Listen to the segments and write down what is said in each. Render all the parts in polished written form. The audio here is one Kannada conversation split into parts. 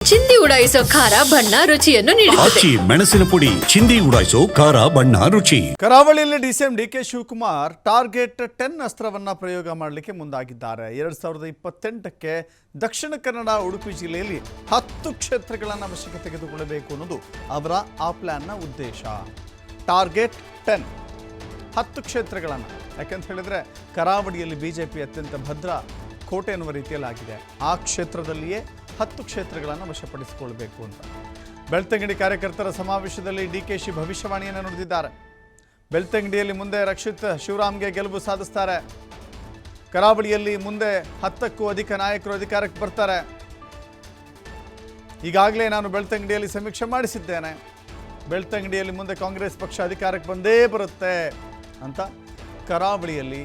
ಚಿಂದಿ ಉಡಾಯಿಸೋ ಖಾರ ಬಣ್ಣ ರುಚಿಯನ್ನು ನೀಡುತ್ತದೆ. ಮೆಣಸಿನ ಪುಡಿ ಚಿಂದಿ ಉಡಾಯಿಸೋ ಖಾರ ಬಣ್ಣ ರುಚಿ. ಕರಾವಳಿಯಲ್ಲಿ ಡಿಸಿಎಂ ಡಿಕೆ ಶಿವಕುಮಾರ್ ಟಾರ್ಗೆಟ್ 10 ಅಸ್ತ್ರವನ್ನ ಪ್ರಯೋಗ ಮಾಡಲಿಕ್ಕೆ ಮುಂದಾಗಿದ್ದಾರೆ. 2028ಕ್ಕೆ ದಕ್ಷಿಣ ಕನ್ನಡ ಉಡುಪಿ ಜಿಲ್ಲೆಯಲ್ಲಿ 10 ಕ್ಷೇತ್ರಗಳನ್ನು ಅವಶ್ಯಕ ತೆಗೆದುಕೊಳ್ಳಬೇಕು ಅನ್ನೋದು ಅವರ ಆ ಪ್ಲಾನ್ನ ಉದ್ದೇಶ. ಟಾರ್ಗೆಟ್ 10 ಕ್ಷೇತ್ರಗಳನ್ನು, ಯಾಕೆಂತ ಹೇಳಿದ್ರೆ ಕರಾವಳಿಯಲ್ಲಿ ಬಿಜೆಪಿ ಅತ್ಯಂತ ಭದ್ರ ಕೋಟೆ ಎನ್ನುವ ರೀತಿಯಲ್ಲಾಗಿದೆ. ಆ ಕ್ಷೇತ್ರದಲ್ಲಿಯೇ 10 ಕ್ಷೇತ್ರಗಳನ್ನು ವಶಪಡಿಸಿಕೊಳ್ಳಬೇಕು ಅಂತ ಬೆಳ್ತಂಗಡಿ ಕಾರ್ಯಕರ್ತರ ಸಮಾವೇಶದಲ್ಲಿ ಡಿಕೆಶಿ ಭವಿಷ್ಯವಾಣಿಯನ್ನು ನುಡಿದಿದ್ದಾರೆ. ಬೆಳ್ತಂಗಡಿಯಲ್ಲಿ ಮುಂದೆ ರಕ್ಷಿತ್ ಶಿವರಾಮ್ಗೆ ಗೆಲುವು ಸಾಧಿಸ್ತಾರೆ. ಕರಾವಳಿಯಲ್ಲಿ ಮುಂದೆ 10ಕ್ಕೂ ಅಧಿಕ ನಾಯಕರು ಅಧಿಕಾರಕ್ಕೆ ಬರ್ತಾರೆ. ಈಗಾಗಲೇ ನಾನು ಬೆಳ್ತಂಗಡಿಯಲ್ಲಿ ಸಮೀಕ್ಷೆ ಮಾಡಿಸಿದ್ದೇನೆ. ಬೆಳ್ತಂಗಡಿಯಲ್ಲಿ ಮುಂದೆ ಕಾಂಗ್ರೆಸ್ ಪಕ್ಷ ಅಧಿಕಾರಕ್ಕೆ ಬಂದೇ ಬರುತ್ತೆ ಅಂತ ಕರಾವಳಿಯಲ್ಲಿ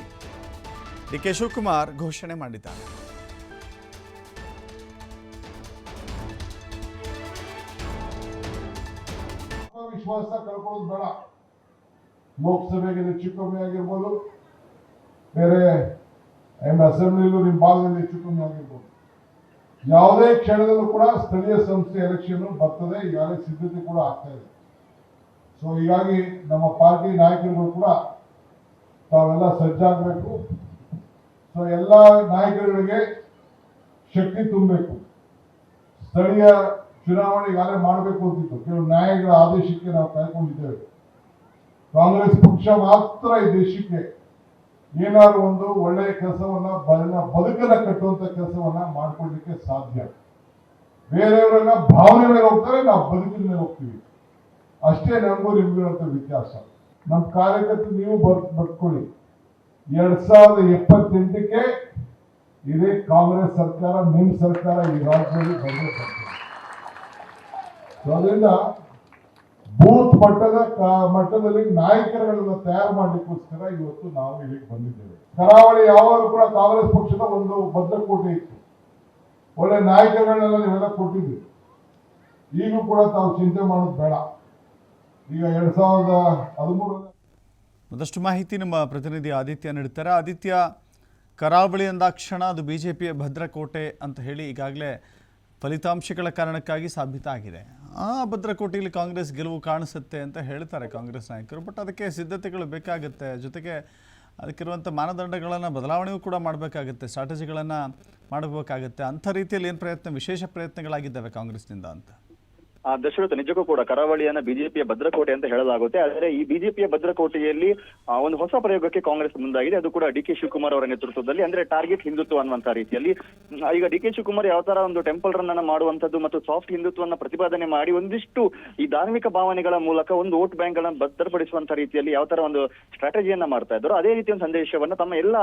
ಡಿಕೆ ಶಿವಕುಮಾರ್ ಘೋಷಣೆ ಮಾಡಿದ್ದಾರೆ. ವಿಶ್ವಾಸ ಕಳ್ಕೊಳ್ಳೋದು ಬೇಡ. ಲೋಕಸಭೆಗೆ ಹೆಚ್ಚು ಕಮ್ಮಿ ಆಗಿರ್ಬೋದು, ಬೇರೆ ಅಸೆಂಬ್ಲಿಲೂ ನಿಮ್ಮ ಭಾಗದಲ್ಲಿ ಹೆಚ್ಚು ಕಮ್ಮಿ ಆಗಿರ್ಬೋದು. ಯಾವುದೇ ಕ್ಷಣದಲ್ಲೂ ಕೂಡ ಸ್ಥಳೀಯ ಸಂಸ್ಥೆ ಎಲೆಕ್ಷನ್ ಬರ್ತದೆ. ಈಗಾಗಲೇ ಸಿದ್ಧತೆ ಕೂಡ ಆಗ್ತಾ ಇದೆ. ಸೊ ಹೀಗಾಗಿ ನಮ್ಮ ಪಾರ್ಟಿ ನಾಯಕರುಗಳು ಕೂಡ ತಾವೆಲ್ಲ ಸಜ್ಜಾಗಬೇಕು. ಸೊ ಎಲ್ಲ ನಾಯಕರುಗಳಿಗೆ ಶಕ್ತಿ ತುಂಬಬೇಕು. ಸ್ಥಳೀಯ ಚುನಾವಣೆ ಈಗಾಗಲೇ ಮಾಡಬೇಕು ಅಂತಿತ್ತು. ಕೆಲವು ನ್ಯಾಯಗಳ ಆದೇಶಕ್ಕೆ ನಾವು ಕಾಯ್ಕೊಂಡಿದ್ದೇವೆ. ಕಾಂಗ್ರೆಸ್ ಪಕ್ಷ ಮಾತ್ರ ಈ ದೇಶಕ್ಕೆ ಏನಾದ್ರು ಒಂದು ಒಳ್ಳೆಯ ಕೆಲಸವನ್ನ ಬದುಕನ್ನ ಕಟ್ಟುವಂತ ಕೆಲಸವನ್ನ ಮಾಡ್ಕೊಳ್ಳಿಕ್ಕೆ ಸಾಧ್ಯ. ಬೇರೆಯವರೆಲ್ಲ ಭಾವನೆ ಮೇಲೆ ಹೋಗ್ತಾರೆ, ನಾವು ಬದುಕಿನ ಮೇಲೆ ಹೋಗ್ತೀವಿ. ಅಷ್ಟೇ ನಮಗೂ ನಿಮ್ಗಿರುವಂತ ವ್ಯತ್ಯಾಸ. ನಮ್ಮ ಕಾರ್ಯಕರ್ತರು ನೀವು ಬರ್ಕೊಳ್ಳಿ, 2028ಕ್ಕೆ ಇದೇ ಕಾಂಗ್ರೆಸ್ ಸರ್ಕಾರ, ನಿಮ್ಮ ಸರ್ಕಾರ ಈ ರಾಜ್ಯದಲ್ಲಿ ಬಂದೇ ಬರ್ತಾರೆ. ಅದರಿಂದ ಬೂತ್ ಮಟ್ಟದಲ್ಲಿ ನಾಯಕರುಗಳನ್ನ ತಯಾರು ಮಾಡಲಿಕ್ಕೋಸ್ಕರ ಇವತ್ತು ನಾವು ಇಲ್ಲಿಗೆ ಬಂದಿದ್ದೇವೆ. ಕರಾವಳಿ ಯಾವಾಗಲೂ ಕೂಡ ಕಾಂಗ್ರೆಸ್ ಪಕ್ಷದ ಒಂದು ಭದ್ರಕೋಟೆ ಇತ್ತು. ಒಳ್ಳೆ ನಾಯಕರುಗಳನ್ನೆಲ್ಲ ನೀವೆಲ್ಲ ಕೊಟ್ಟಿದ್ವಿ. ಈಗೂ ಕೂಡ ತಾವು ಚಿಂತೆ ಮಾಡೋದು ಬೇಡ. ಈಗ 2013 ಒಂದಷ್ಟು ಮಾಹಿತಿ ನಮ್ಮ ಪ್ರತಿನಿಧಿ ಆದಿತ್ಯ ನೀಡುತ್ತಾರೆ. ಆದಿತ್ಯ, ಕರಾವಳಿ ಅಂದಾಕ್ಷಣ ಅದು ಬಿಜೆಪಿಯ ಭದ್ರಕೋಟೆ ಅಂತ ಹೇಳಿ ಈಗಾಗಲೇ ಫಲಿತಾಂಶಗಳ ಕಾರಣಕ್ಕಾಗಿ ಸಾಬೀತಾಗಿದೆ. ಆ ಭದ್ರಕೋಟೆಯಲ್ಲಿ ಕಾಂಗ್ರೆಸ್ ಗೆಲುವು ಕಾಣಿಸುತ್ತೆ ಅಂತ ಹೇಳ್ತಾರೆ ಕಾಂಗ್ರೆಸ್ ನಾಯಕರು. ಬಟ್ ಅದಕ್ಕೆ ಸಿದ್ಧತೆಗಳು ಬೇಕಾಗುತ್ತೆ. ಜೊತೆಗೆ ಅದಕ್ಕಿರುವಂಥ ಮಾನದಂಡಗಳನ್ನು ಬದಲಾವಣೆಯೂ ಕೂಡ ಮಾಡಬೇಕಾಗುತ್ತೆ, ಸ್ಟ್ರಾಟಜಿಗಳನ್ನು ಮಾಡಬೇಕಾಗುತ್ತೆ. ಅಂಥ ರೀತಿಯಲ್ಲಿ ಏನು ವಿಶೇಷ ಪ್ರಯತ್ನಗಳಾಗಿದ್ದಾವೆ ಕಾಂಗ್ರೆಸ್ನಿಂದ ಅಂತ? ದಶರಥ, ನಿಜಕ್ಕೂ ಕೂಡ ಕರಾವಳಿಯನ್ನ ಬಿಜೆಪಿಯ ಭದ್ರಕೋಟೆ ಅಂತ ಹೇಳಲಾಗುತ್ತೆ. ಆದರೆ ಈ ಬಿಜೆಪಿಯ ಭದ್ರಕೋಟೆಯಲ್ಲಿ ಒಂದು ಹೊಸ ಪ್ರಯೋಗಕ್ಕೆ ಕಾಂಗ್ರೆಸ್ ಮುಂದಾಗಿದೆ. ಅದು ಕೂಡ ಡಿಕೆ ಶಿವಕುಮಾರ್ ಅವರ ನೇತೃತ್ವದಲ್ಲಿ, ಅಂದ್ರೆ ಟಾರ್ಗೆಟ್ ಹಿಂದುತ್ವ ಅನ್ನುವಂತ ರೀತಿಯಲ್ಲಿ. ಈಗ ಡಿಕೆ ಶಿವಕುಮಾರ್ ಯಾವ ತರ ಒಂದು ಟೆಂಪಲ್ ರನ್ ಅನ್ನ ಮಾಡುವಂತದ್ದು ಮತ್ತು ಸಾಫ್ಟ್ ಹಿಂದುತ್ವವನ್ನು ಪ್ರತಿಪಾದನೆ ಮಾಡಿ ಒಂದಿಷ್ಟು ಈ ಧಾರ್ಮಿಕ ಭಾವನೆಗಳ ಮೂಲಕ ಒಂದು ವೋಟ್ ಬ್ಯಾಂಕ್ ಗಳನ್ನ ಭದ್ರಪಡಿಸುವಂತ ರೀತಿಯಲ್ಲಿ ಯಾವ ತರ ಒಂದು ಸ್ಟ್ರಾಟಜಿಯನ್ನ ಮಾಡ್ತಾ ಇದ್ರು, ಅದೇ ರೀತಿಯ ಒಂದು ಸಂದೇಶವನ್ನ ತಮ್ಮ ಎಲ್ಲ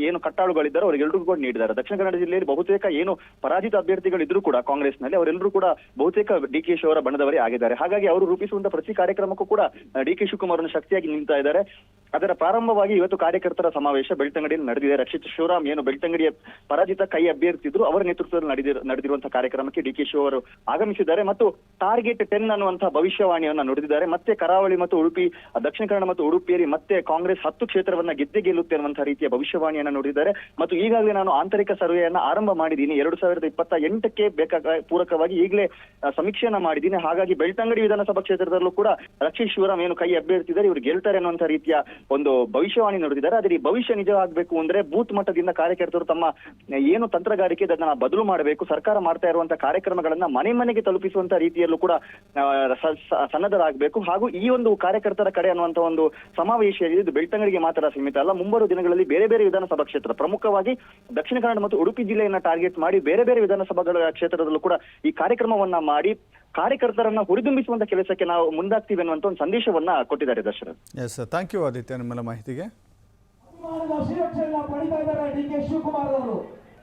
ಏನು ಕಟ್ಟಾಳುಗಳಿದ್ದಾರೆ ಅವರಿಗೆಲ್ಲರಿಗೂ ಕೂಡ ನೀಡಿದ್ದಾರೆ. ದಕ್ಷಿಣ ಕನ್ನಡ ಜಿಲ್ಲೆಯಲ್ಲಿ ಬಹುತೇಕ ಏನು ಪರಾಜಿತ ಅಭ್ಯರ್ಥಿಗಳಿದ್ರು ಕೂಡ ಕಾಂಗ್ರೆಸ್ನಲ್ಲಿ ಅವರೆಲ್ಲರೂ ಕೂಡ ಬಹುತೇಕ ಡಿಕೆ ಶಿವರ ಬಣ್ಣದವರೇ ಆಗಿದ್ದಾರೆ. ಹಾಗಾಗಿ ಅವರು ರೂಪಿಸುವಂತ ಪ್ರತಿ ಕಾರ್ಯಕ್ರಮಕ್ಕೂ ಕೂಡ ಡಿಕೆ ಶಿವಕುಮಾರ್ ಶಕ್ತಿಯಾಗಿ ನಿಂತಾ ಇದ್ದಾರೆ. ಅದರ ಪ್ರಾರಂಭವಾಗಿ ಇವತ್ತು ಕಾರ್ಯಕರ್ತರ ಸಮಾವೇಶ ಬೆಳ್ತಂಗಡಿಯಲ್ಲಿ ನಡೆದಿದೆ. ರಕ್ಷಿತ್ ಶಿವರಾಮ್ ಏನು ಬೆಳ್ತಂಗಡಿಯ ಪರಾಜಿತ ಕೈ ಅಭ್ಯರ್ಥಿದ್ರು, ಅವರ ನೇತೃತ್ವದಲ್ಲಿ ನಡೆದಿರುವಂತಹ ಕಾರ್ಯಕ್ರಮಕ್ಕೆ ಡಿಕೆ ಶಿವ ಅವರು ಆಗಮಿಸಿದ್ದಾರೆ ಮತ್ತು ಟಾರ್ಗೆಟ್ 10 ಅನ್ನುವಂತಹ ಭವಿಷ್ಯವಾಣಿಯನ್ನ ನುಡಿದಿದ್ದಾರೆ. ಮತ್ತೆ ಕರಾವಳಿ ಮತ್ತು ಉಡುಪಿ, ದಕ್ಷಿಣ ಕನ್ನಡ ಮತ್ತು ಉಡುಪಿಯಲ್ಲಿ ಮತ್ತೆ ಕಾಂಗ್ರೆಸ್ 10 ಕ್ಷೇತ್ರವನ್ನ ಗೆಲ್ಲುತ್ತೆ ಅನ್ನುವಂತಹ ರೀತಿಯ ಭವಿಷ್ಯವಾಣಿಯನ್ನ ನುಡಿದಿದ್ದಾರೆ. ಮತ್ತು ಈಗಾಗಲೇ ನಾನು ಆಂತರಿಕ ಸರ್ವೆಯನ್ನ ಆರಂಭ ಮಾಡಿದ್ದೀನಿ. 2028ಕ್ಕೆ ಪೂರಕವಾಗಿ ಈಗಲೇ ಸಮೀಕ್ಷೆಯನ್ನ ಮಾಡಿದ್ದೀನಿ. ಹಾಗಾಗಿ ಬೆಳ್ತಂಗಡಿ ವಿಧಾನಸಭಾ ಕ್ಷೇತ್ರದಲ್ಲೂ ಕೂಡ ರಕ್ಷಿತ್ ಶಿವರಾಮ್ ಏನು ಕೈ ಅಭ್ಯರ್ಥಿದ್ದಾರೆ, ಇವರು ಗೆಲ್ತಾರೆ ಅನ್ನುವಂಥ ರೀತಿಯ ಒಂದು ಭವಿಷ್ಯವಾಣಿ ನುಡಿದಿದ್ದಾರೆ. ಆದರೆ ಈ ಭವಿಷ್ಯ ನಿಜ ಆಗ್ಬೇಕು ಅಂದ್ರೆ ಬೂತ್ ಮಟ್ಟದಿಂದ ಕಾರ್ಯಕರ್ತರು ತಮ್ಮ ಏನು ತಂತ್ರಗಾರಿಕೆ ಅದನ್ನ ಬದಲು ಮಾಡಬೇಕು. ಸರ್ಕಾರ ಮಾಡ್ತಾ ಇರುವಂತಹ ಕಾರ್ಯಕ್ರಮಗಳನ್ನ ಮನೆ ಮನೆಗೆ ತಲುಪಿಸುವಂತ ರೀತಿಯಲ್ಲೂ ಕೂಡ ಸನ್ನದ್ಧರಾಗಬೇಕು. ಹಾಗೂ ಈ ಒಂದು ಕಾರ್ಯಕರ್ತರ ಕಡೆ ಅನ್ನುವಂತ ಒಂದು ಸಮಾವೇಶ ಇದು ಬೆಳ್ತಂಗಡಿಗೆ ಮಾತ್ರ ಸೀಮಿತ ಅಲ್ಲ. ಮುಂಬರುವ ದಿನಗಳಲ್ಲಿ ಬೇರೆ ಬೇರೆ ವಿಧಾನಸಭಾ ಕ್ಷೇತ್ರ, ಪ್ರಮುಖವಾಗಿ ದಕ್ಷಿಣ ಕನ್ನಡ ಮತ್ತು ಉಡುಪಿ ಜಿಲ್ಲೆಯನ್ನ ಟಾರ್ಗೆಟ್ ಮಾಡಿ ಬೇರೆ ಬೇರೆ ವಿಧಾನಸಭಾ ಕ್ಷೇತ್ರದಲ್ಲೂ ಕೂಡ ಈ ಕಾರ್ಯಕ್ರಮವನ್ನ ಮಾಡಿ ಕಾರ್ಯಕರ್ತರನ್ನ ಹುರಿದುಂಬಿಸುವಂತ ಕೆಲಸಕ್ಕೆ ನಾವು ಮುಂದಾಗ್ತೀವಿ ಅನ್ನುವಂತ ಒಂದು ಸಂದೇಶವನ್ನ ಕೊಟ್ಟಿದ್ದಾರೆ. Darshan, yes, thank you Aditya ನಿಮ್ಮೆಲ್ಲ ಮಾಹಿತಿಗೆ. ಪಡಿತಾ ಇದ್ದಾರೆ ಡಿಕೆ ಶಿವಕುಮಾರ್ ಅವರು.